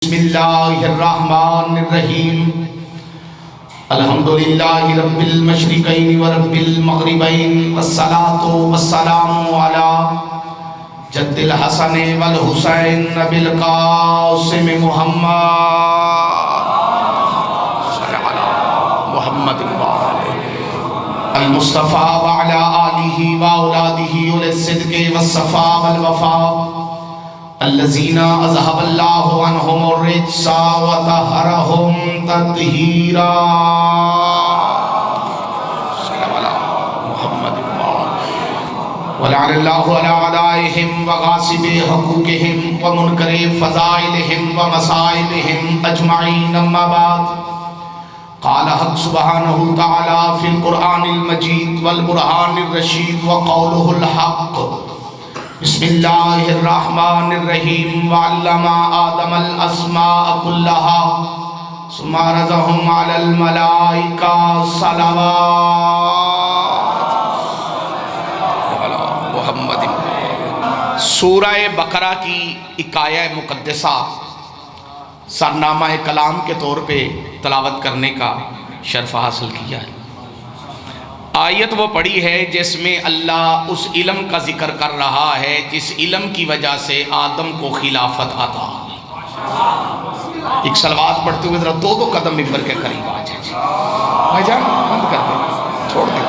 बिस्मिल्लाहिर्रहमानिर्रहीम अल्हम्दुलिल्लाहि रब्बिल मशरिक़ैनि व रब्बिल मग़रिबैनि वस्सलातु वस्सलामु अला जद्दिल हसन वल हुसैन नबिल क़ासिम मुहम्मद अल मुस्तफ़ा व अला आलिहि व औलादिहि उल सिद्क़ि वस्सफ़ा वल वफ़ा अल्लज़ीना अज़हबल्लाहु अन्हुमुर रिज्सा व तहरहुम तत्हीरा मुहम्मद व लअनल्लाहु अला अदाइहिम व गासिबि हुकूकिहिम व मुनकरि फ़ज़ाइलिहिम व मसाइबिहिम अजमईन अम्मा बाद क़ाल हक़ सुब्हानहु तआला फ़िल क़ुरआनिल मजीद वल बुरहानिर रशीद व क़ौलुहुल हक़ बिस्मिल्लाहिर्रहमानिर्रहीम वअल्लमा आदमल अस्माअ कुल्लहा सुम्मा रज़क़हुम अलल मलाइका सलावात मुहम्मद। सूरह बकरा की इकाया मुक़द्दसा सरनामा कलाम के तौर पे तलावत करने का शर्फ हासिल किया है। आयत वो पढ़ी है जिसमें अल्लाह उस इल्म का जिक्र कर रहा है जिस इल्म की वजह से आदम को खिलाफत आता। एक सलवात पढ़ते हुए जरा दो कदम मिंबर के करीब आ जाए। भाईजान बंद कर दें, छोड़ दें,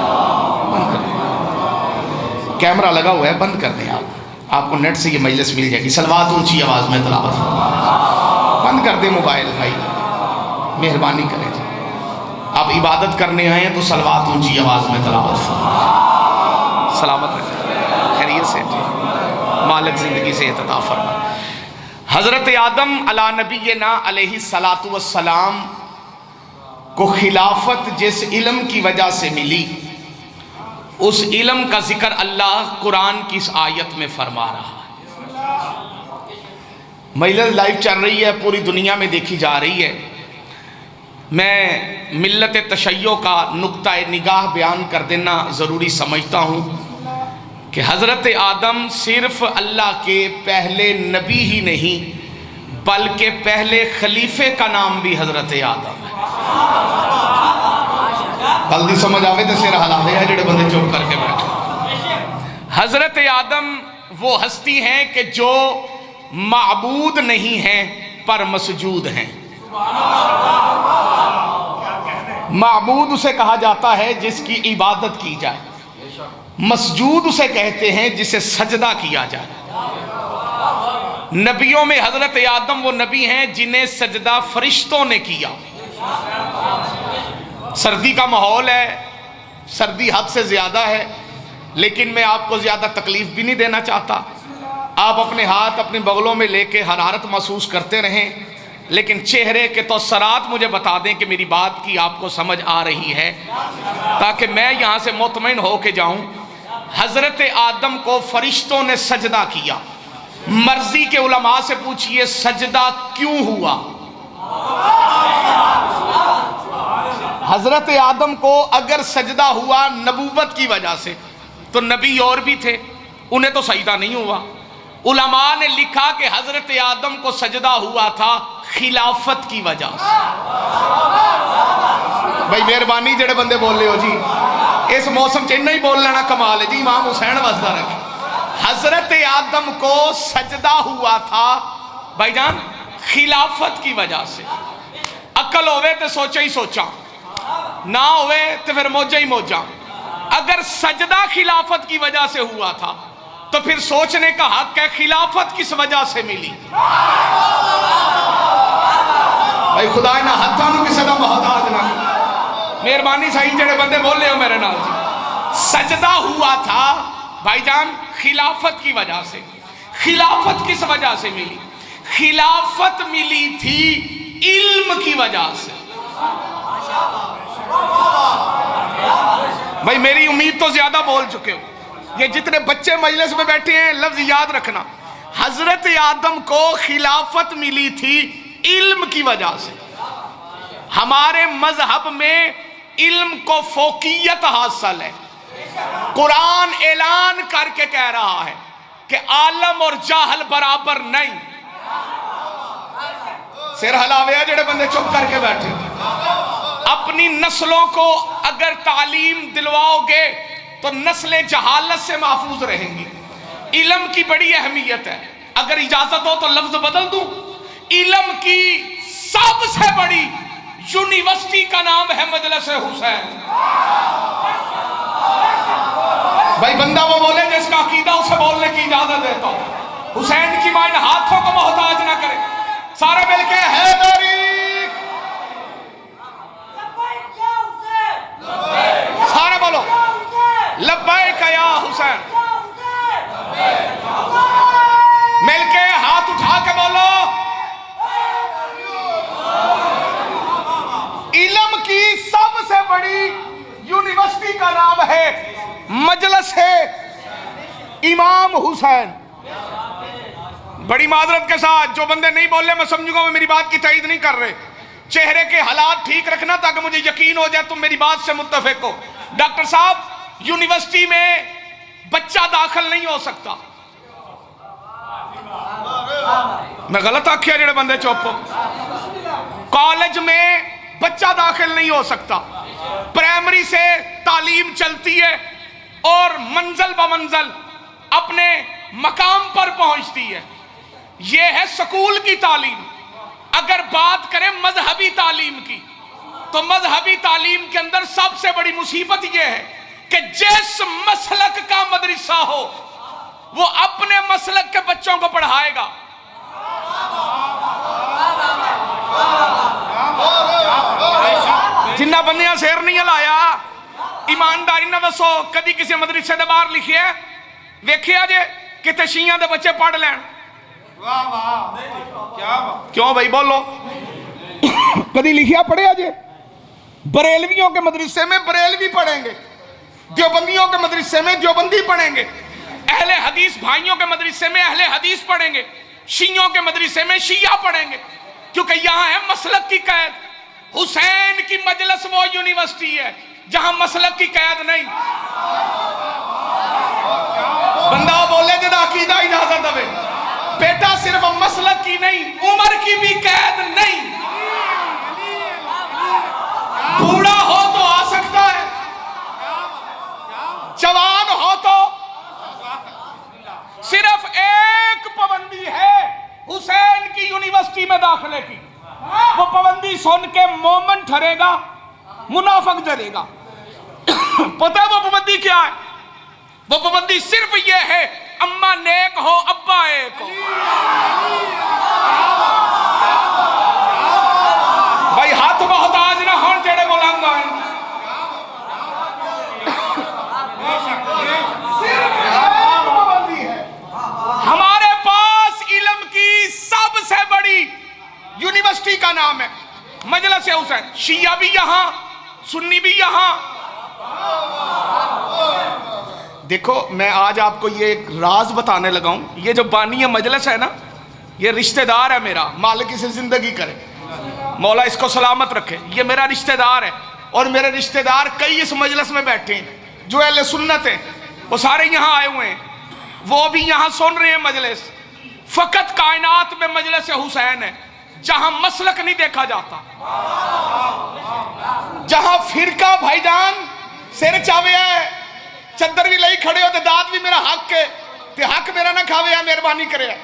बंद कर दें। कैमरा लगा हुआ है, बंद कर दें। आपको नेट से ये मजलिस मिल जाएगी। सलवात ऊंची आवाज़ में तलावत बंद कर दें। मोबाइल भाई मेहरबानी करें। आप इबादत करने आए हैं तो सलवात ऊंची आवाज़ में तलावत सलामत रखें, खैरियत से मालिक ज़िंदगी से अता फरमाए। हज़रत आदम अला नबीना अलैहि सलातु वस्सलाम को खिलाफत जिस इल्म की वजह से मिली उस इल्म का जिक्र अल्लाह कुरान की इस आयत में फरमा रहा है। मजलिस लाइव चल रही है, पूरी दुनिया में देखी जा रही है। मैं मिल्लत तशय्यो का नुक्ता निगाह बयान कर देना ज़रूरी समझता हूँ कि हज़रत आदम सिर्फ़ अल्लाह के पहले नबी ही नहीं बल्कि पहले खलीफे का नाम भी हज़रत आदम है। जल्दी समझ आवे तो सिर हिला दे जेड़े बंदे चुप करके बैठे। हज़रत आदम वो हस्ती हैं कि जो माबूद नहीं हैं पर मसजूद हैं। माबूद उसे कहा जाता है जिसकी इबादत की जाए, मसजूद उसे कहते हैं जिसे सजदा किया जाए। नबियों में हजरत आदम वो नबी हैं जिन्हें सजदा फरिश्तों ने किया। सर्दी का माहौल है, सर्दी हद से ज़्यादा है, लेकिन मैं आपको ज़्यादा तकलीफ़ भी नहीं देना चाहता। आप अपने हाथ अपने बगलों में लेके हरारत महसूस करते रहें, लेकिन चेहरे के तो सरात मुझे बता दें कि मेरी बात की आपको समझ आ रही है, ताकि मैं यहाँ से मुतमईन हो के जाऊँ। हज़रत आदम को फरिश्तों ने सजदा किया। मर्जी के उलमा से पूछिए सजदा क्यों हुआ। हज़रत आदम को अगर सजदा हुआ नबूवत की वजह से तो नबी और भी थे, उन्हें तो सजदा नहीं हुआ। उलमा ने लिखा कि हज़रत आदम को सजदा हुआ था खिलाफत की वजह से। भाई मेहरबानी जेड़े बंदे बोल रहे हो जी, इस मौसम च इन्ना ही बोल लेना कमाल है जी। इमाम हुसैन वसदा रखे। हज़रत आदम को सजदा हुआ था भाईजान खिलाफत की वजह से। अकल होवे तो सोचा ही सोचा, ना होवे तो फिर मौजा ही मौजा। अगर सजदा खिलाफत की वजह से हुआ था तो फिर सोचने का हक है खिलाफत किस वजह से मिली। भाई खुदा ना हथा किसी का मोहताज ना। मेहरबानी सही जेड़े बंदे बोले हो मेरे नाल जी। सजदा हुआ था भाईजान खिलाफत की वजह से। खिलाफत किस वजह से मिली? खिलाफत मिली थी इल्म की वजह से। भाई मेरी उम्मीद तो ज्यादा बोल चुके हो। ये जितने बच्चे मजलिस में बैठे हैं लफ्ज याद रखना। हजरत आदम को खिलाफत मिली थी इल्म की वजह से। हमारे मजहब में इल्म को फोकियत हासिल है। कुरान ऐलान करके कह रहा है कि आलम और जाहल बराबर नहीं। सिर हलावे है जेड़े बंदे चुप करके बैठे। अपनी नस्लों को अगर तालीम दिलवाओगे तो नस्लें जहालत से महफूज रहेंगी। इल्म की बड़ी अहमियत है। अगर इजाजत हो तो लफ्ज बदल दूं, इल्म की सबसे बड़ी यूनिवर्सिटी का नाम है मजलिस हुसैन। भाई बंदा वो बोले जिसका अकीदा, उसे बोलने की इजाजत देता हूं। हुसैन की माइन हाथों को मोहताज ना करे। सारे मिलके हैदरी, सारे बोलो लब्बैक या हुसैन। मिलके हाथ उठा के बोलो। इल्म की सबसे बड़ी यूनिवर्सिटी का नाम है मजलिस इमाम हुसैन। बड़ी माजरत के साथ जो बंदे नहीं बोल रहे, मैं समझूंगा वो मेरी बात की तायीद नहीं कर रहे। चेहरे के हालात ठीक रखना ताकि मुझे यकीन हो जाए तुम मेरी बात से मुत्तफिक हो। डॉक्टर साहब, यूनिवर्सिटी में बच्चा दाखिल नहीं हो सकता। मैं गलत आखिया जेड़े बंदे चुप हो। कॉलेज में बच्चा दाखिल नहीं हो सकता। प्राइमरी से तालीम चलती है और मंजिल ब मंजिल अपने मकाम पर पहुंचती है। यह है स्कूल की तालीम। अगर बात करें मजहबी तालीम की, तो मजहबी तालीम के अंदर सबसे बड़ी मुसीबत यह है कि जिस मसलक का मदरसा हो वो अपने मसलक के बच्चों को पढ़ाएगा। जिन्ना बंदियां शेर नहीं हिलाया, ईमानदारी ना दसो कदी किसी मदरसे के बाहर लिखे वेखिया जे कितने शिया के बच्चे पढ़ लैन? क्यों भाई बोलो? कदी लिखिया पढ़िया जे? बरेलवियों के मदरसे में बरेलवी पढ़ेंगे, देवबंदियों के मदरसे में देवबंदी पढ़ेंगे, अहले हदीस भाइयों के मदरसे में अहले हदीस पढ़ेंगे, शियों के मदरसे में शिया पढ़ेंगे, क्योंकि यहां है मसलक की कैद। हुसैन की मजलिस वो यूनिवर्सिटी है जहां मसलक की कैद नहीं। बंदा बोले जदा अकीदा इजाजत दे बेटा, सिर्फ मसलक की नहीं उम्र की भी कैद नहीं। बूढ़ा हो तो आ सकता है, जवान हो तो। सिर्फ एक पाबंदी है हुसैन की यूनिवर्सिटी में दाखिले की। वो पाबंदी सुन के मोमिन ठहरेगा, मुनाफिक डरेगा। पता है वो पाबंदी क्या है? वो पाबंदी सिर्फ ये है, अम्मा नेक हो अब्बा एक हो। भाई हाथ मोहताज ना हो जेड़े बुलंद हैं। सिर्फ एक पाबंदी है। हमारे पास इल्म की सबसे बड़ी यूनिवर्सिटी का नाम है मजलिस हुसैन। शिया भी यहां, सुन्नी भी यहां। देखो मैं आज आपको ये एक राज बताने लगा हूं। ये जो बानी मजलिस है ना, ये रिश्तेदार है मेरा। मालिक इसे जिंदगी करे, मौला इसको सलामत रखे। ये मेरा रिश्तेदार है और मेरे रिश्तेदार कई इस मजलिस में बैठे हैं जो अहले सुन्नत हैं। वो सारे यहाँ आए हुए हैं, वो भी यहाँ सुन रहे हैं मजलिस। फकत कायनात में मजलिस हुसैन है जहां मसलक नहीं देखा जाता, जहां फिरका भाईजान सिर चावे है, चद्दर भी लाई खड़े हो तो दाद भी मेरा हक है ते हक मेरा ना खावे है, मेहरबानी करे।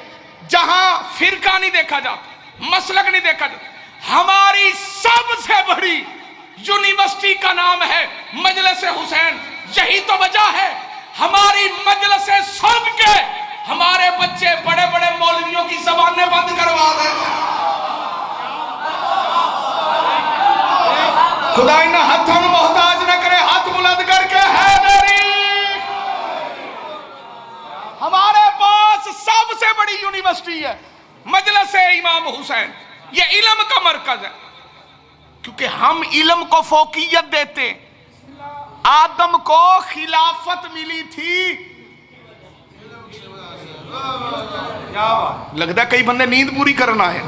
जहां फिरका नहीं देखा जाता, मसलक नहीं देखा जाता। हमारी सबसे बड़ी यूनिवर्सिटी का नाम है मजलिस हुसैन। यही तो वजह है हमारी मजलिस सुन के हमारे बच्चे बड़े बड़े मौलवियों की ज़बानें बंद करवा देते। खुदा इन हाथों में मोहताज न करे, हाथ बुलंद करके हैदरी। हमारे पास सबसे बड़ी यूनिवर्सिटी है मजलिस इमाम हुसैन। ये इल्म का मरकज है, क्योंकि हम इल्म को फोकियत देते। आदम को खिलाफत मिली थी। लगता है कई बंदे नींद पूरी करना है।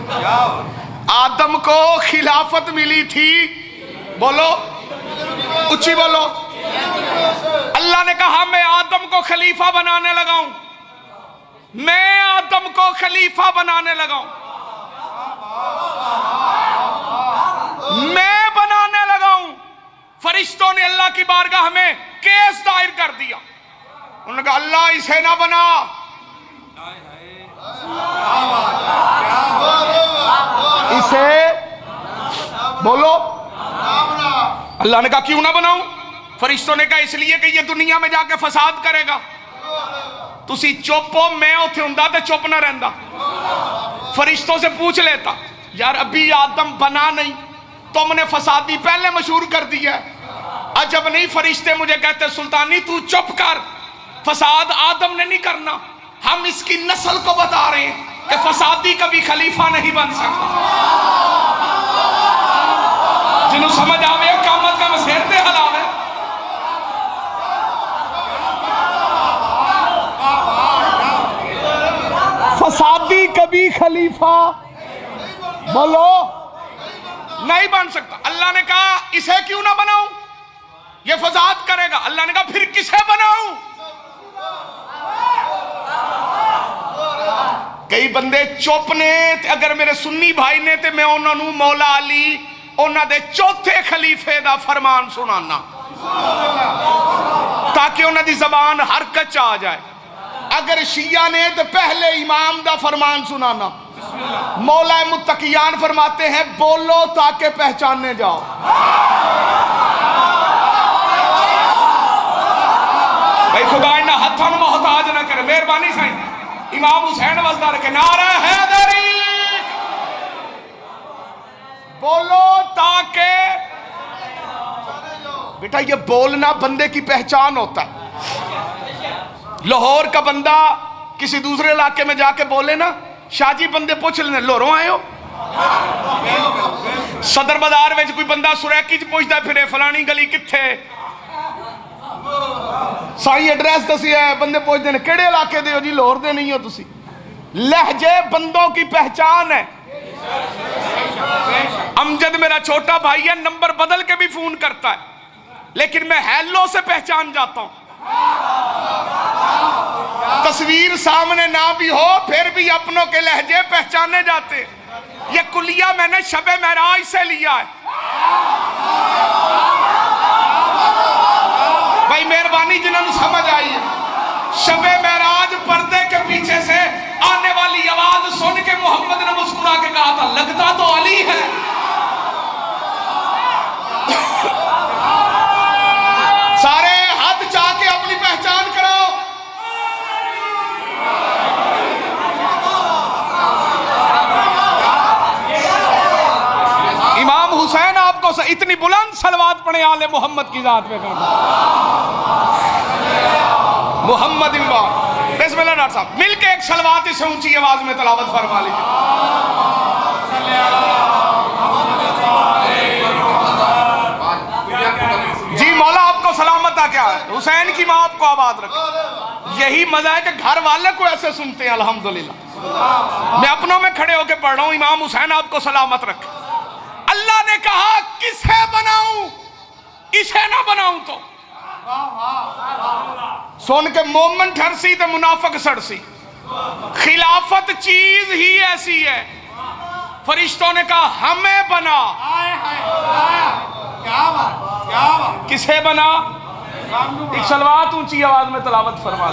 आदम को खिलाफत मिली थी, बोलो उच्ची बोलो। अल्लाह ने कहा मैं आदम को खलीफा बनाने लगा हूं, मैं आदम को खलीफा बनाने लगा हूं। हमें केस दायर कर दिया। उन्होंने कहा अल्लाह इसे ना बना, इसे बोलो। अल्लाह ने कहा क्यों ना बनाऊं? फरिश्तों ने कहा इसलिए कि ये दुनिया में जाके फसाद करेगा। तुसी चुप हो, मैं उथे हुंदा ते चुप ना रहंदा। फरिश्तों से पूछ लेता, यार अभी आदम बना नहीं, तुमने फसादी पहले मशहूर कर दिया है। अजब नहीं फरिश्ते मुझे कहते सुल्तानी तू चुप कर, फसाद आदम ने नहीं करना, हम इसकी नस्ल को बता रहे हैं कि फसादी कभी खलीफा नहीं बन सकता। जिन्हों समझ आवे कामत का मसेरते हलावे। फसादी कभी खलीफा बोलो नहीं बन सकता। अल्लाह ने कहा इसे क्यों ना बनाऊं, ये फसाद करेगा। अल्लाह ने कहा फिर किसे बनाऊं? कई बंदे चुप ने, अगर मेरे सुन्नी भाई ने तो मैं उन्होंने मौला अली उन्होंने चौथे खलीफे का फरमान सुनाना ताकि उन्होंने जबान हरकत आ जाए। अगर शिया ने तो पहले इमाम का फरमान सुनाना। मौला मुत्तकियान फरमाते हैं बोलो ताकि पहचाने जाओ। भाई खुदा इन्ना हथन मोहताज ना करे, मेहरबानी साईं। इमाम हुसैन वजदा रखे, नारा हैदरी बोलो ताकि। बेटा ये बोलना बंदे की पहचान होता है। लाहौर का बंदा किसी दूसरे इलाके में जाके बोले ना, शाहजी बंदे पूछ लेने लोहरों आए हो। सदर बाजार में कोई बंदा सुरैकी च पूछता फिरे फलानी गली किथे, सारी एड्रैस दसी है, बंदे पूछते हैं केड़े इलाके दे हो जी, लाहौर दे नहीं हो तुसी। लहजे बंदों की पहचान है। अमजद मेरा छोटा भाई है, नंबर बदल के भी फोन करता है, लेकिन मैं हेलो से पहचान जाता हूं। तस्वीर सामने ना भी हो फिर भी अपनों के लहजे पहचाने जाते। ये कुलिया मैंने शबे महराज से लिया है। भाई मेहरबानी जिन्होंने समझ आई है, शबे महराज पर्दे के पीछे से आने वाली आवाज सुन के मोहम्मद ने मुस्कुरा के कहा था लगता तो अली है। सारे हाथ चाह के अपनी पहचान करो। इमाम हुसैन आपको इतनी बुलंद सलवात पढ़े आले मोहम्मद की जात में करना। मोहम्मद इमबान बिस्मिल्लाह। डॉक्टर साहब मिलके एक सलवात इसे ऊंची आवाज में तलावत फरमा लीजिए। जी मौला आपको सलामत आ क्या है, हुसैन की माँ आपको आबाद रखे। यही मजा है कि घर वाले को ऐसे सुनते हैं। अल्हम्दुलिल्लाह मैं अपनों में खड़े होकर पढ़ रहा हूं, इमाम हुसैन आपको सलामत रखे। अल्लाह ने कहा किसे बनाऊं, इसे ना बनाऊं तो सुन के मोमन ठरसी तो मुनाफिक सड़सी। खिलाफत चीज ही ऐसी है। फरिश्तों ने कहा हमें बना। किसे बना? एक सलवात ऊंची आवाज में तलावत फरमा।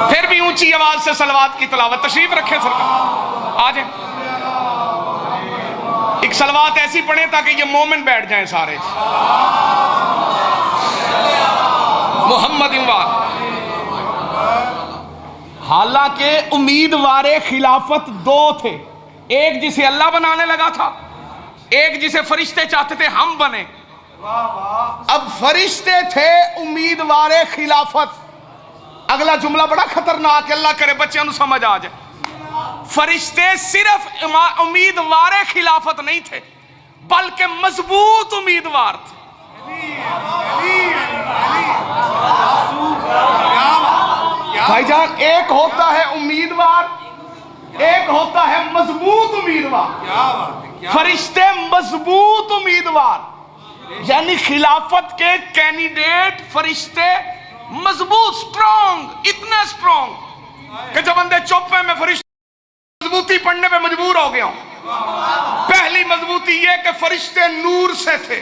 फिर भी ऊंची आवाज से सलवात की तलावत। तशरीफ रखे सरकार, आ जाए। एक सलवात ऐसी पढ़े ताकि ये मोमिन बैठ जाएं सारे। मोहम्मद इमबान। हालांकि उम्मीदवार खिलाफत दो थे, एक जिसे अल्लाह बनाने लगा था, एक जिसे फरिश्ते चाहते थे हम बने। अब फरिश्ते थे उम्मीदवार खिलाफत। अगला जुमला बड़ा खतरनाक, अल्लाह करे बच्चों को समझ आ जाए। फरिश्ते सिर्फ उम्मीदवार खिलाफत नहीं थे बल्कि मजबूत उम्मीदवार थे। भाईजान एक होता है उम्मीदवार, एक होता है मजबूत उम्मीदवार। फरिश्ते मजबूत उम्मीदवार यानी खिलाफत के कैंडिडेट फरिश्ते मजबूत, स्ट्रॉन्ग, इतने स्ट्रॉन्ग कि जब बंदे चुप है मैं फरिश्ते मजबूती पढ़ने पे मजबूर हो गया हूं। पहली मजबूती यह कि फरिश्ते नूर से थे।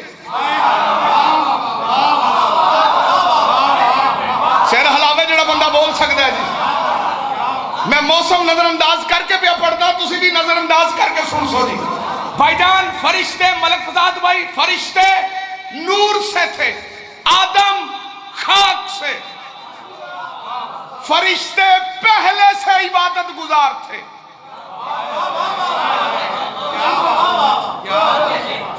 सिर हलावे जड़ा बंदा बोल सकता है जी। मैं मौसम नजरअंदाज करके पे पढ़ता, तुसी भी नजरअंदाज करके सुन सो जी। भाईजान फरिश्ते मलक फजाद भाई फरिश्ते नूर से थे, आदम खाक से। फरिश्ते पहले से इबादत गुजार थे।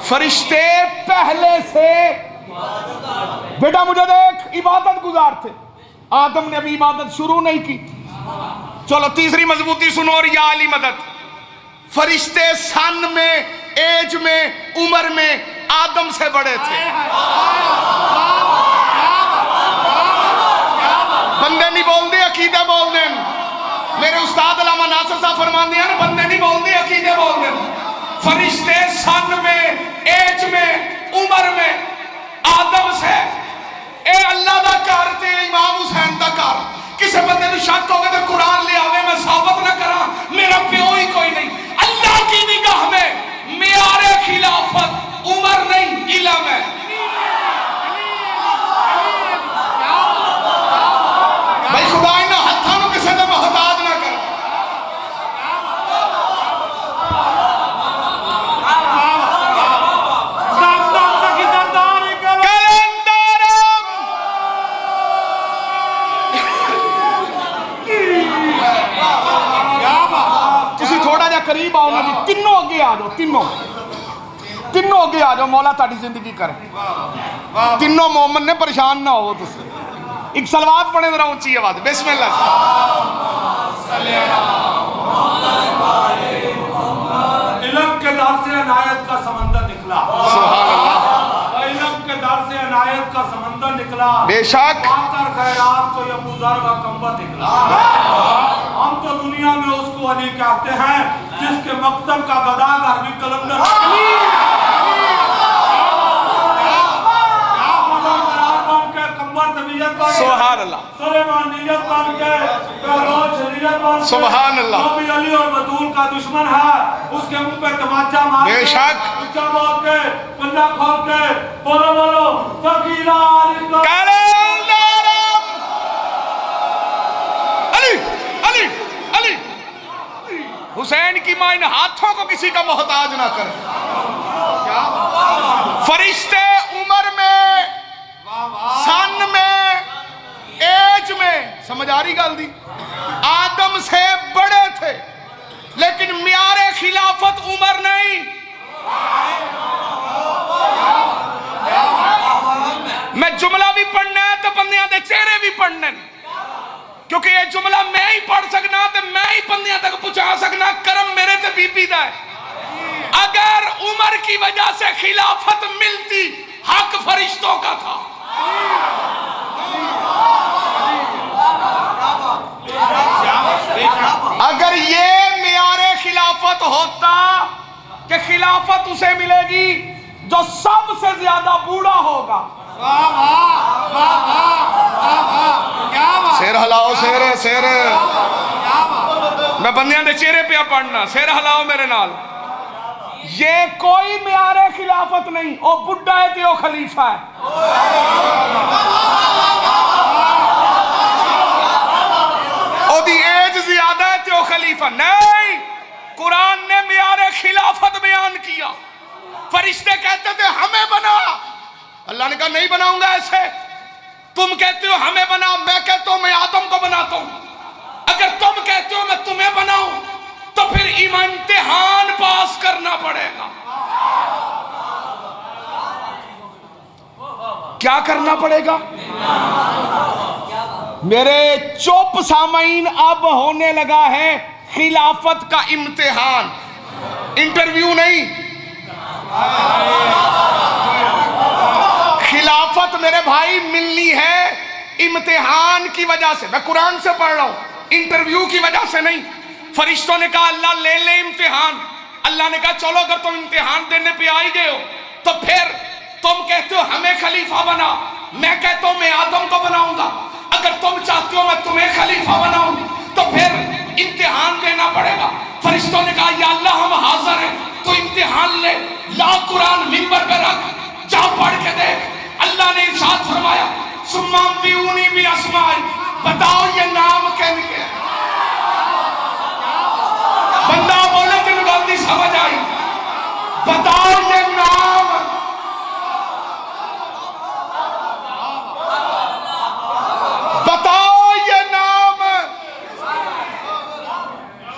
फरिश्ते पहले से बेटा मुझे देख इबादत गुजार थे। आदम ने अभी इबादत शुरू नहीं की। चलो तीसरी मजबूती सुनो और या अली मदद। फरिश्ते सन में, एज में, उम्र में आदम से बड़े थे। बंदे नहीं बोलते अकीदे बोल दे। मेरे उस्ताद अल्लामा नासिर साहब फरमाते हैं बंदे नहीं बोलते अकीदे बोल दे। फरिश्ते सन में, एज में, उम्र में आदम से। ए अल्लाह दा घर ते इमाम हुसैन दा घर। किसी बंदे को शक होगा तो कुरान ले आवे, मैं साबित ना करा, मेरा प्यो ही कोई नहीं। अल्लाह की निगाह में मियारे खिलाफत उम्र नहीं इल्म है। भाई खुदा इन्हां हत्थां नूं किसी दा मोहताज ना कर। करीब आओ ना जी, तीनों अगे आ जाओ, तीनों अगे आ जाओ। मौला ताड़ी जिंदगी करे। तीनों मोमन ने, परेशान ना हो तुम। एक सलवात पढ़े जरा ऊंची आवाज, बिस्मिल्लाह। इल्म के दर से अनायत का समंदर निकला। सुभान अल्लाह। इल्म के दर से अनायत का समंदर निकला। बेशक आकर खैरात को ये बुज़ुर्ग का कंबल निकला। हम तो दुनिया में उसको अली कहते हैं जिसके मकतब का गदागर भी कलंदर। सुभान अल्लाह। सुभान अल्लाह। नबी अली और बतूल का दुश्मन है, उसके मुंह पे तमाचा मार के, बेशक ऊंचा बोल के, पंजा खोल के बोलो बोलो फकीरा अली अली अली। हुसैन की मां इन हाथों को किसी का मोहताज ना करे। फरिश्ते उम्र में, सन में, एज में, समझ आ रही गल दी, आदम से बड़े थे, लेकिन मियारे खिलाफत उम्र नहीं। मैं जुमला भी पढ़ना है तो बंदियां दे चेहरे भी पढ़ने, क्योंकि ये जुमला मैं ही पढ़ सकना तो मैं ही बंदियां तक पहुंचा सकना। करम मेरे ते बीबी दा है। अगर उम्र की वजह से खिलाफत मिलती, हक फरिश्तों का था। अगर ये मियारे खिलाफत होता कि खिलाफत उसे मिलेगी जो सबसे ज्यादा बूढ़ा होगा। सिर हिलाओ, सिर मैं बंदियां दे चेहरे पे पढ़ना, सिर हिलाओ मेरे नाल। ये कोई मियारे खिलाफत नहीं, ओ बुढ़ा है तो खलीफा है। ओदी एज ज्यादा है तो खलीफा नहीं। कुरान ने मियारे खिलाफत बयान किया। फरिश्ते कहते थे हमें बना, अल्लाह ने कहा नहीं बनाऊंगा ऐसे। तुम कहते हो हमें बना, मैं कहता हूं मैं आदम को बनाता हूं। अगर तुम कहते हो मैं तुम्हें बनाऊं तो फिर इम्तिहान पास करना पड़ेगा। क्या करना पड़ेगा? मेरे चुप सामाइन, अब होने लगा है खिलाफत का इम्तिहान, इंटरव्यू नहीं। खिलाफत मेरे भाई मिलनी है इम्तिहान की वजह से। मैं कुरान से पढ़ रहा हूं, इंटरव्यू की वजह से नहीं। फरिश्तों ने कहा अल्लाह ले ले इम्तिहान। अल्लाह ने कहा चलो अगर तुम इम्तिहान देने पे आ ही गए हो तो फिर तुम कहते हो हमें खलीफा बना, मैं कहता हूं मैं आदम को बनाऊंगा। अगर तुम चाहते हो मैं तुम्हें खलीफा बनाऊं तो फिर इम्तिहान देना पड़ेगा। फरिश्तों ने कहा या अल्लाह हम हाजिर हैं, तो इम्तिहान ले, ला कुरान मिंबर पे रख, जा पढ़ के देख। अल्लाह ने इरशाद फरमाया सुम्मा अंबिऊनी बि अस्माई, बताओ ये नाम किनके है। बंदा बोले कि गलती समझ आई, बताओ ये नाम, बताओ ये नाम।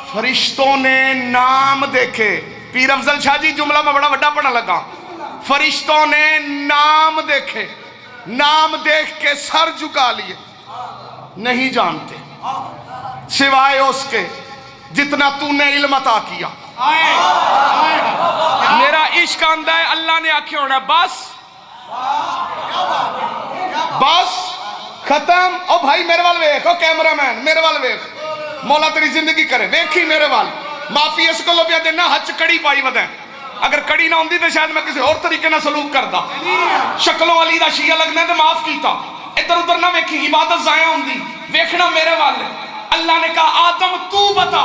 फरिश्तों ने नाम देखे। पीर अफजल शाह जी जुमला में बड़ा वड्डा पढ़ने लगा। फरिश्तों ने नाम देखे, नाम देख के सर झुका लिए, नहीं जानते सिवाय उसके जितना तूने इल्म अता किया। मेरा इश्क आंदा है, अल्लाह ने आखे होना बस बस खत्म। ओ भाई मेरे वाल वेख, ओ कैमरामैन मेरे वाल वेख, मौला तेरी जिंदगी करे, वेखी मेरे वाल। माफी इस को लोबिया देना हच कड़ी पाई वद, अगर कड़ी ना होंदी तो शायद मैं किसी और तरीके ना सलूक करता। शक्लों वाली दा शिया लगना तो माफ कीता, इधर उधर ना वेखी, इबादत जाया होंदी, वेखना मेरे वाल। अल्लाह ने कहा आदम तू बता।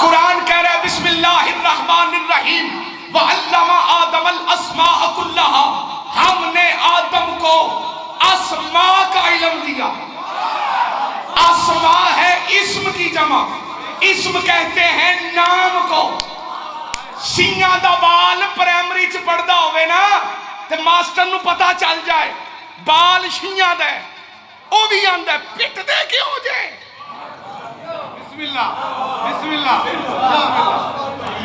कुरान कह रहा है बिस्मिल्लाहिर्रहमानिर्रहीम व अल्लमा आदमल अस्माअ कुल्लहा, हमने आदम को अस्मा का इल्म दिया। अस्मा है इस्म की जमा, इस्म कहते हैं नाम को। सिंहा दा बाल प्राइमरी च पढ़दा होवे ना ते मास्टर नु पता चल जाए बाल सिंहा दा, ओ भी आंदा पिट दे क्यों जे। बिस्मिल्लाह बिस्मिल्लाह।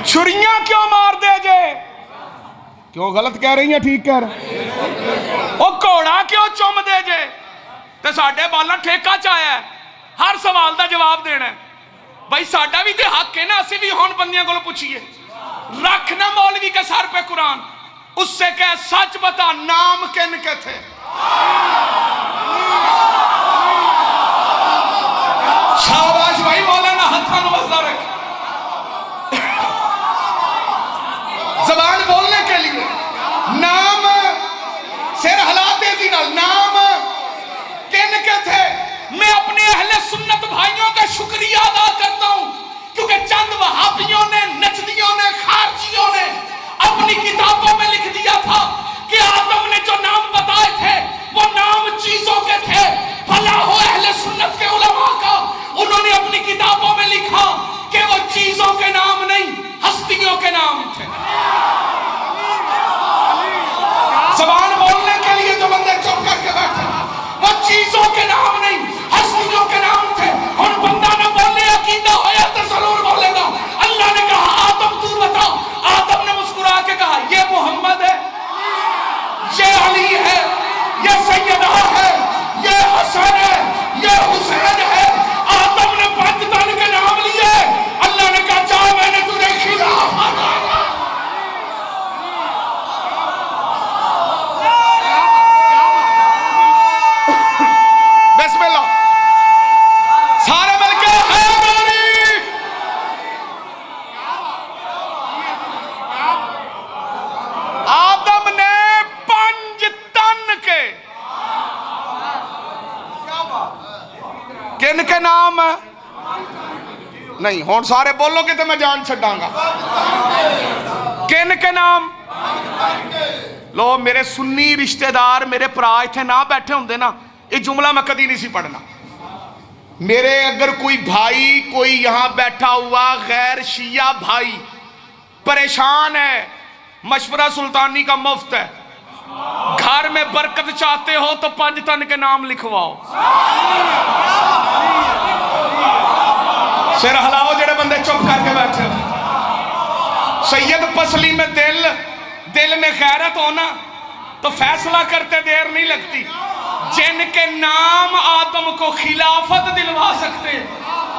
छुरियां क्यों मार दे जे, क्यों गलत कह रही हैं ठीक कह रहे। ओ घोड़ा क्यों चुम दे जे, ते साडे बाला ठेका च आया है, हर सवाल का जवाब देना है। भाई साडा भी तो हक है ना, असी भी हुण बंदियां को पूछिए। रखना मौलवी के सर पे कुरान, उससे कह सच बता नाम किन के थे। शाबाश भाई, मौलाना हथा नु वसदा रख। जबान बोलने के लिए नाम, सिर हिलाते थी ना, नाम किन के थे। मैं अपने अहले सुन्नत भाइयों का शुक्रिया अदा करता हूं, क्योंकि चंद वहाबियों ने, नजदियों ने, खारजियों ने अपनी किताबों में लिख दिया था कि आदम ने जो नाम बताए थे वो नाम चीजों के थे। भला हो अहले सुन्नत के उलमा का, उन्होंने अपनी किताबों में लिखा कि वो चीजों के नाम नहीं, हस्तियों के नाम थे। जबान बोलने के लिए जो बंदे चुप करके बैठे, वो चीजों के नाम नहीं, हस्तियों के नाम थे। और बंदा ना बोले अकीदा होया तो जरूर बोलेगा। अल्लाह ने कहा आदम तू बता। आदम ने मुस्कुरा के कहा ये मोहम्मद है, ये अली है, ये सैयदा है, ये हसन है, ये हुसैन है। आदम ने 5 तन के नाम लिए। अल्लाह ने कहा जा मैंने तुझे खिलाफ बिस्मिल्लाह। सारे मिलके है मेरी। आदम ने 5 तन के किन के नाम है नहीं, हुण सारे बोलोगे तो मैं जान छड्डांगा। किन के नाम लो। मेरे सुन्नी रिश्तेदार, मेरे भरा इत्थे ना बैठे होंदे ना, ये जुमला मैं कदी नहीं सी पढ़ना। मेरे अगर कोई भाई, कोई यहां बैठा हुआ गैर शिया भाई परेशान है, मशवरा सुल्तानी का मुफ्त है। घर में बरकत चाहते हो तो 5 तन के नाम लिखवाओ। सिर हिलाओ जेड़े बंदे चुप करके बैठे हो। सैयद पसली में दिल में गैरत हो ना तो फैसला करते देर नहीं लगती। जिनके नाम आदम को खिलाफत दिलवा सकते,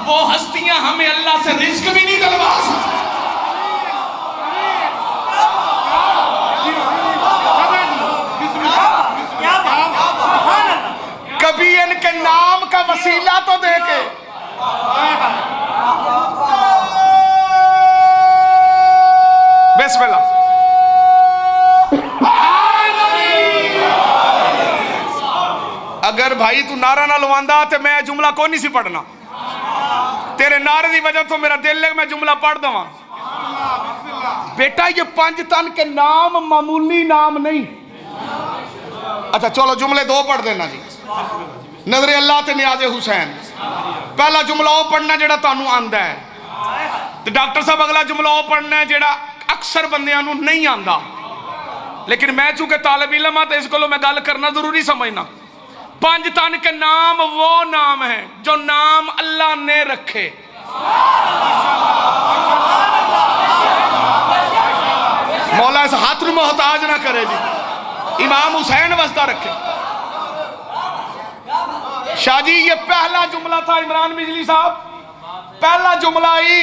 वो हस्तियां हमें अल्लाह से रिस्क भी नहीं दिलवा सकती। कभी इनके नाम का वसीला तो देके। बिस्मिल्लाह। अगर भाई भाई तू नारा ना लवांदा तो मैं जुमला को नहीं सी पढ़ना, तेरे नारे की वजह तो मेरा दिल है मैं जुमला पढ़ दवा। बेटा ये 5 तन के नाम मामूली नाम नहीं। अच्छा चलो जुमले 2 पढ़ देना जी। नजरे अल्लाह ते नियाज़े हुसैन, पहला जुमला वो पढ़ना जेड़ा तुहानू आंदा है, तो डॉक्टर साहब अगला जुमला वो पढ़ना है जेड़ा अक्सर बंदियां नू नहीं आंदा, लेकिन मैं चूंकि तालिब इल्म हाँ तो इस को मैं गल करना जरूरी समझना। 5 तन के नाम वो नाम है जो नाम अल्लाह ने रखे। मौला इस हाथ में मोहताज ना करे जी, इमाम हुसैन वस्ता रखे। शाह जी ये पहला जुमला था इमरान बिजली साहब, पहला जुमला ही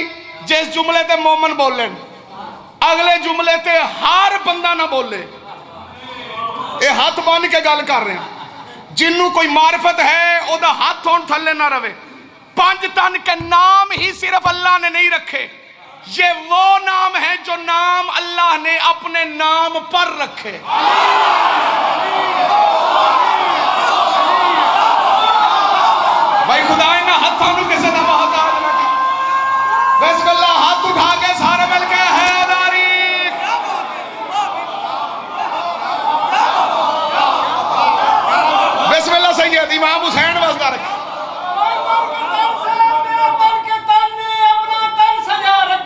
जिस जुमले ते मोमन बोले, अगले जुमले ते हर बंदा ना बोले। ये हाथ बन के गल कर रहे हैं, जिन्नू कोई मार्फत है ओदा हाथ होन थले ना रवे। 5 तन के नाम ही सिर्फ अल्लाह ने नहीं रखे, ये वो नाम है जो नाम अल्लाह ने अपने नाम पर रखे। भाई खुदा ने हाथों किसी का मोहताज ना कर। बिस्मिल्लाह हाथ उठा के सारे मिल के हैदारी। बिस्मिल्लाह सैयद इमाम हुसैन वस्ता रखे।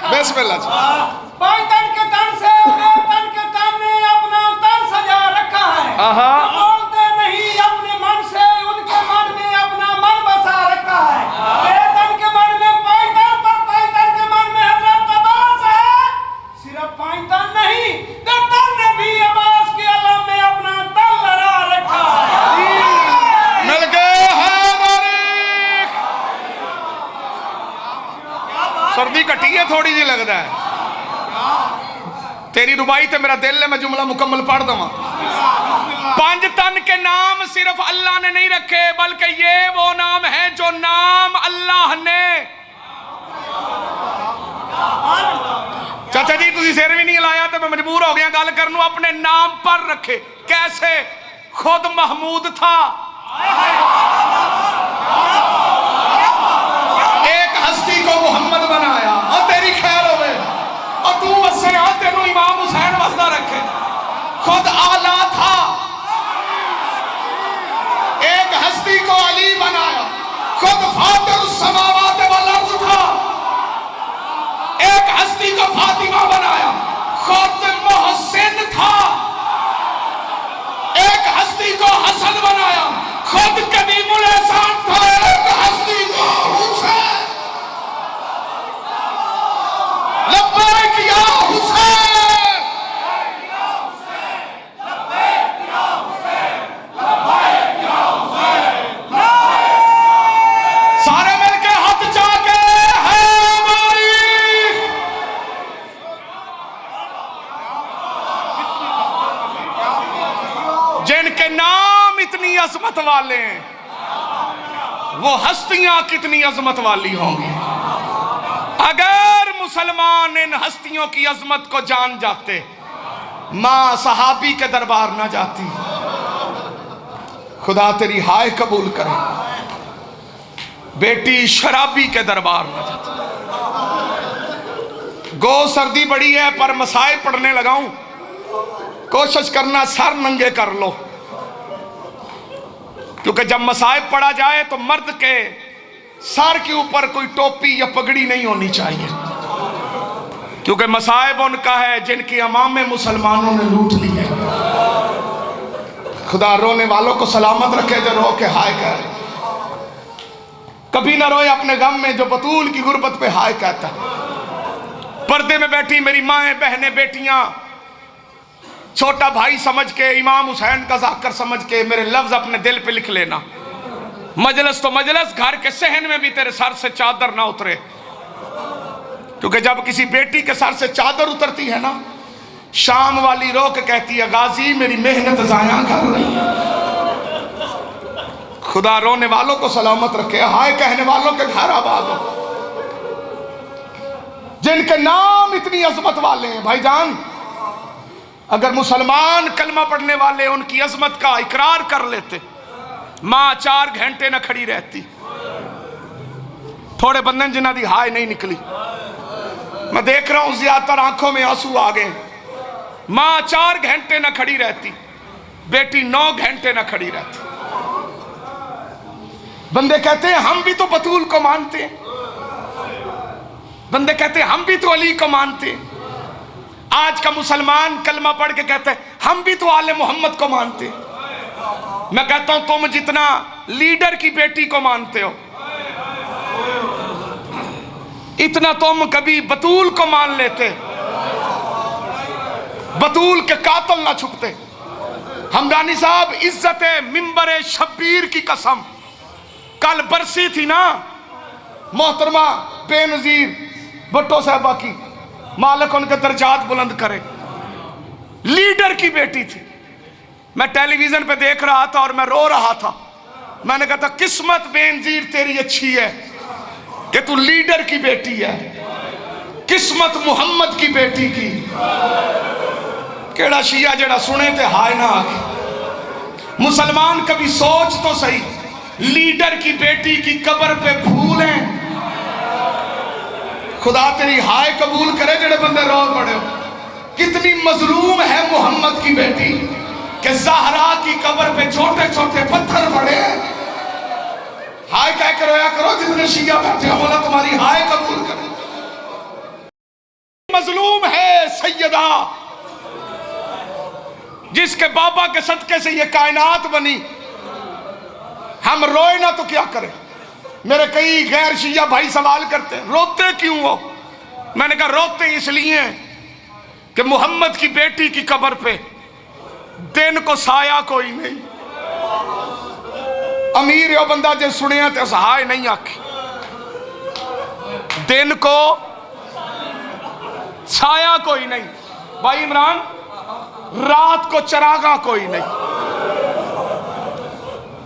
बिस्मिल्लाह जी। 5 तन के तन से अपने तन के तन ने अपना तन सजा रखा है। बोलते नहीं अपने मन से, उनके मन में अपना मन बसा रखा है। मेरे तन के मन में 5 तन पर 5 तन के मन में हजरत अब्बास है। सिर्फ 5 तन नहीं, तो तन ने भी अब्बास के आलम में अपना तन लड़ा रखा है। मिल गए सर्दी घटी है थोड़ी जी लगता है तेरी रुबाई तो मेरा दिल है मैं जुमला मुकम्मल पढ़ दवा। 5 तन के नाम सिर्फ अल्लाह ने नहीं रखे, बल्कि ये वो नाम है जो नाम अल्लाह ने। चाचा जी तुसी सिर भी नहीं हिलाया तो मैं मजबूर हो गया गल करनू। अपने नाम पर रखे कैसे? खुद महमूद था, एक हस्ती को मोहम्मद बनाया और तेरी खैर होवे और तू वसे आ तेनू इमाम हुसैन वस्ता रखे। खुद आला था, एक हस्ती को अली बनाया। खुद फातिर समावात वल अर्ज़ था, एक हस्ती को फातिमा बनाया। खुद मोहसिन था, एक हस्ती को हसन बनाया। खुद कदीमुल एहसान था, एक हस्ती को हुसैन। लब्बैक या हुसैन, लब्बैक या हुसैन, लब्बैक या हुसैन। सारे मिलके हाथ जाके है हमारी। जिनके नाम इतनी अजमत वाले हैं वो हस्तियां कितनी अजमत वाली होंगी। अगर मुसलमान इन हस्तियों की अजमत को जान जाते, मां सहाबी के दरबार ना जाती। खुदा तेरी हाय कबूल करे। बेटी शराबी के दरबार ना जाती। गो सर्दी बड़ी है पर मसाइब पढ़ने लगाऊं, कोशिश करना सर नंगे कर लो, क्योंकि जब मसाइब पढ़ा जाए तो मर्द के सर के ऊपर कोई टोपी या पगड़ी नहीं होनी चाहिए, क्योंकि मसाइब उनका है जिनकी अमामे मुसलमानों ने लूट ली है। खुदा रोने वालों को सलामत रखे जो रो के हाय कर। कभी ना रोए अपने गम में जो बतूल की गुर्बत पे हाय कहता। पर्दे में बैठी मेरी माएं बहनें बेटियां, छोटा भाई समझ के, इमाम हुसैन का जाकर समझ के मेरे लफ्ज अपने दिल पे लिख लेना। मजलिस तो मजलिस, घर के सहन में भी तेरे सर से चादर ना उतरे, क्योंकि जब किसी बेटी के सर से चादर उतरती है ना, शाम वाली रो के कहती है गाजी मेरी मेहनत जाया कर रही है। खुदा रोने वालों को सलामत रखे, हाय कहने वालों के घर आबाद हो। जिनके नाम इतनी अजमत वाले हैं भाईजान, अगर मुसलमान कलमा पढ़ने वाले उनकी अजमत का इकरार कर लेते मां 4 घंटे न खड़ी रहती। थोड़े बंदे जिन्हों की हाय नहीं निकली, मैं देख रहा हूं ज्यादातर आंखों में आंसू आ गए। मां 4 घंटे न खड़ी रहती, बेटी 9 घंटे न खड़ी रहती। बंदे कहते हैं हम भी तो बतूल को मानते हैं, बंदे कहते हैं हम भी तो अली को मानते हैं। आज का मुसलमान कलमा पढ़ के कहते हैं हम भी तो आले मोहम्मद को मानते हैं। मैं कहता हूं तुम जितना लीडर की बेटी को मानते हो, इतना तुम कभी बतूल को मान लेते, बतूल के कातिल ना छुपते। हमदानी साहब, इज्जत मिंबर शब्बीर की कसम, कल बरसी थी ना मोहतरमा बेनजीर भुट्टो साहबा की, मालिक उनके दर्जात बुलंद करे। लीडर की बेटी थी। मैं टेलीविजन पे देख रहा था और मैं रो रहा था। मैंने कहा था किस्मत बेनजीर तेरी अच्छी है कि तू लीडर की बेटी है, किस्मत मुहम्मद की बेटी की। केड़ा शिया जड़ा सुने ते हाय ना आके। मुसलमान कभी सोच तो सही, लीडर की बेटी की कब्र पे फूल हैं। खुदा तेरी हाय कबूल करे जेड़े बंदे रो पड़े हो। कितनी मजलूम है मोहम्मद की बेटी कि ज़हरा की कब्र पे छोटे छोटे पत्थर पड़े। हाय कह कर रोया करो जितने शिया बैठे हो, बोला तुम्हारी हाय कबूल करे। मजलूम है सैयदा, जिसके बाबा के सदके से ये कायनात बनी। हम रोए ना तो क्या करें। मेरे कई गैर शिया भाई सवाल करते हैं रोते क्यों हो। मैंने कहा रोते इसलिए कि मोहम्मद की बेटी की कब्र पे दिन को साया कोई नहीं। अमीर हो बंदा जो सुने तो सहाय नहीं आखी, दिन को साया कोई नहीं। भाई इमरान, रात को चरागा कोई नहीं।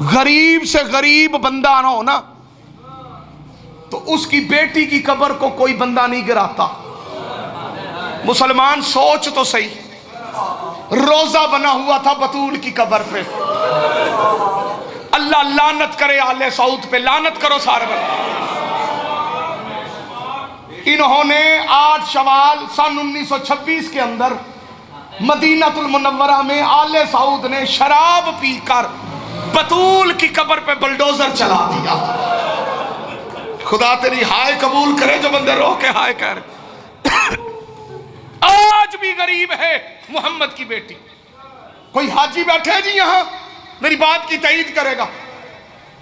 गरीब से गरीब बंदा ना हो ना तो उसकी बेटी की कब्र को कोई बंदा नहीं गिराता। मुसलमान सोच तो सही, रोजा बना हुआ था बतूल की कब्र पे। अल्लाह लानत करे आले सऊद पे, लानत करो सारे बंदे। इन्होंने 8 शवाल सन 1926 के अंदर मदीनातुल मुनव्वरा में आले सऊद ने शराब पीकर बतूल की कब्र पे बुलडोजर चला दिया। खुदा तेरी हाय कबूल करे जो बंदे रो के हाय कर। आज भी गरीब है मोहम्मद की बेटी। कोई हाजी बैठे जी यहां, मेरी बात की तईद करेगा।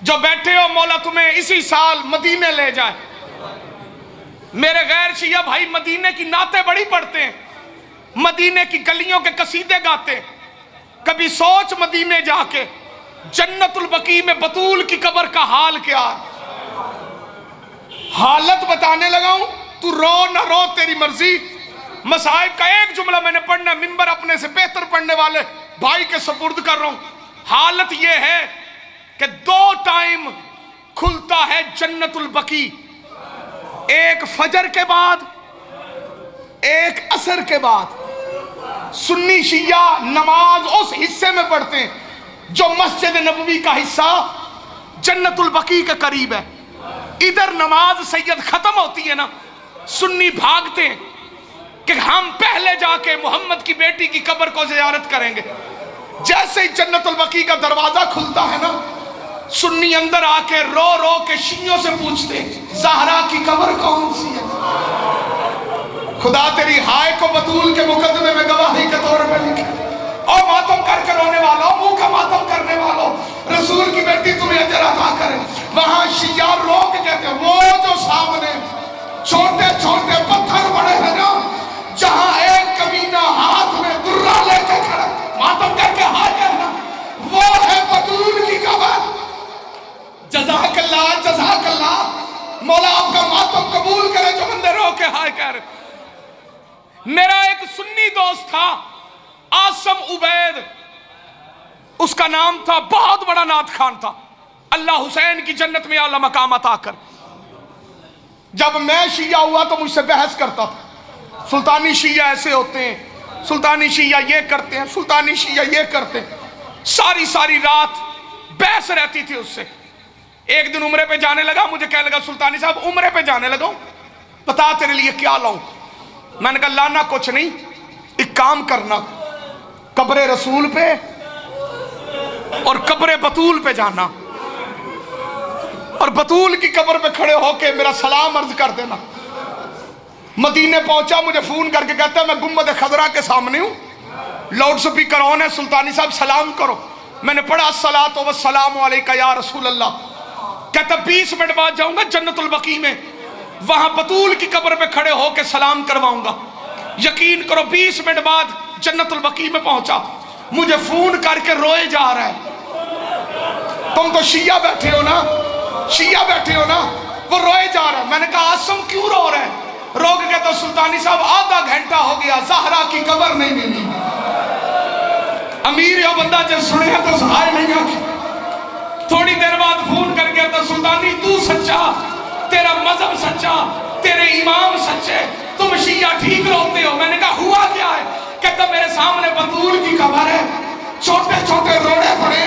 जो बैठे हो मौला तुम्हें इसी साल मदीने ले जाए। मेरे गैर शिया भाई मदीने की नाते बड़ी पढ़ते हैं, मदीने की गलियों के कसीदे गाते हैं। कभी सोच मदीने जाके जन्नतुल बकी में बतूल की कब्र का हाल क्या है। हालत बताने लगा हूं, तू रो ना रो तेरी मर्जी। मसाइब का एक जुमला मैंने पढ़ना, मिंबर अपने से बेहतर पढ़ने वाले भाई के सुपुर्द कर रहा हूं। हालत यह है कि 2 टाइम खुलता है जन्नतुल बकी, एक फजर के बाद, एक असर के बाद। सुन्नी शिया नमाज उस हिस्से में पढ़ते हैं जो मस्जिद नबवी का हिस्सा जन्नतुल बकी के करीब है। इधर नमाज सैयद खत्म होती है ना, सुन्नी भागते हैं कि हम पहले जाके मोहम्मद की बेटी की कब्र को ज़ियारत करेंगे। जैसे ही जन्नतुल बकी का दरवाजा खुलता है ना, सुन्नी अंदर आके रो रो के शियों से पूछते हैं ज़हरा की कब्र कौन सी है। खुदा तेरी हाय को बतूल के मुकदमे में गवाही के तौर पर लिखे। और मातम करके रोने वालों, मुंह का मातम करने वालों, रसूल की बेटी तुम्हें अजर अता करे। वहां शिया रो के कहते वो जो सामने छोटे छोटे पत्थर पड़े हैं ना, जहां एक कमीना हाथ में दुर्रा लेके खड़ा मातम करके हाय करना, वो है बतूल की कब्र। जज़ाकल्लाह जज़ाकल्लाह। मौला आपका मातम कबूल करे जो बंदे रो के हाय कर। मेरा एक सुन्नी दोस्त था आसम उबैद, उसका नाम था, बहुत बड़ा नात खान था। अल्लाह हुसैन की जन्नत में आला मकाम अता कर। जब मैं शिया हुआ तो मुझसे बहस करता था, सुल्तानी शिया ऐसे होते हैं, सुल्तानी शिया ये करते हैं, सुल्तानी शिया ये करते हैं। सारी सारी रात बहस बहस रहती थी उससे। एक दिन उम्रे पे जाने लगा, मुझे कहने लगा सुल्तानी साहब उम्रे पे जाने लगा, बता तेरे लिए क्या लाऊं। मैंने कहा लाना कुछ नहीं, एक काम करना, कब्रे रसूल पे और कब्रे बतूल पे जाना, और बतूल की कब्र पे खड़े होके मेरा सलाम अर्ज कर देना। मदीने पहुंचा, मुझे फोन करके कहता है मैं गुम्बद खजरा के सामने हूं, लाउड स्पीकर ऑन है, सुल्तानी साहब सलाम करो। मैंने पढ़ा अस्सलातु वस्सलामु अलैका या रसूल अल्लाह। कहता 20 मिनट बाद जाऊंगा जन्नतुल बकी में, वहां बतूल की कब्र पे खड़े होके सलाम करवाऊंगा। यकीन करो 20 मिनट बाद जन्नतुल बकी में पहुंचा, मुझे फोन करके रोए जा रहा है। तुम तो शिया बैठे हो ना, शिया बैठे हो ना, वो रोए जा रहा है। मैंने कहा आसम क्यों रो रहे हैं? रो के कहता सुल्तानी साहब आधा घंटा हो गया ज़हरा की कब्र नहीं मिली। अमीर या बंदा जब सुने तो सहाय नहीं आती। थोड़ी देर बाद फोन करके कहता सुल्तानी तू सच्चा, तेरा मजहब सच्चा, तेरे इमाम सच्चे, तुम शिया ठीक रोते हो। मैंने कहा हुआ क्या है? कहता मेरे सामने बतूल की कब्र है, छोटे छोटे रोड़े पड़े,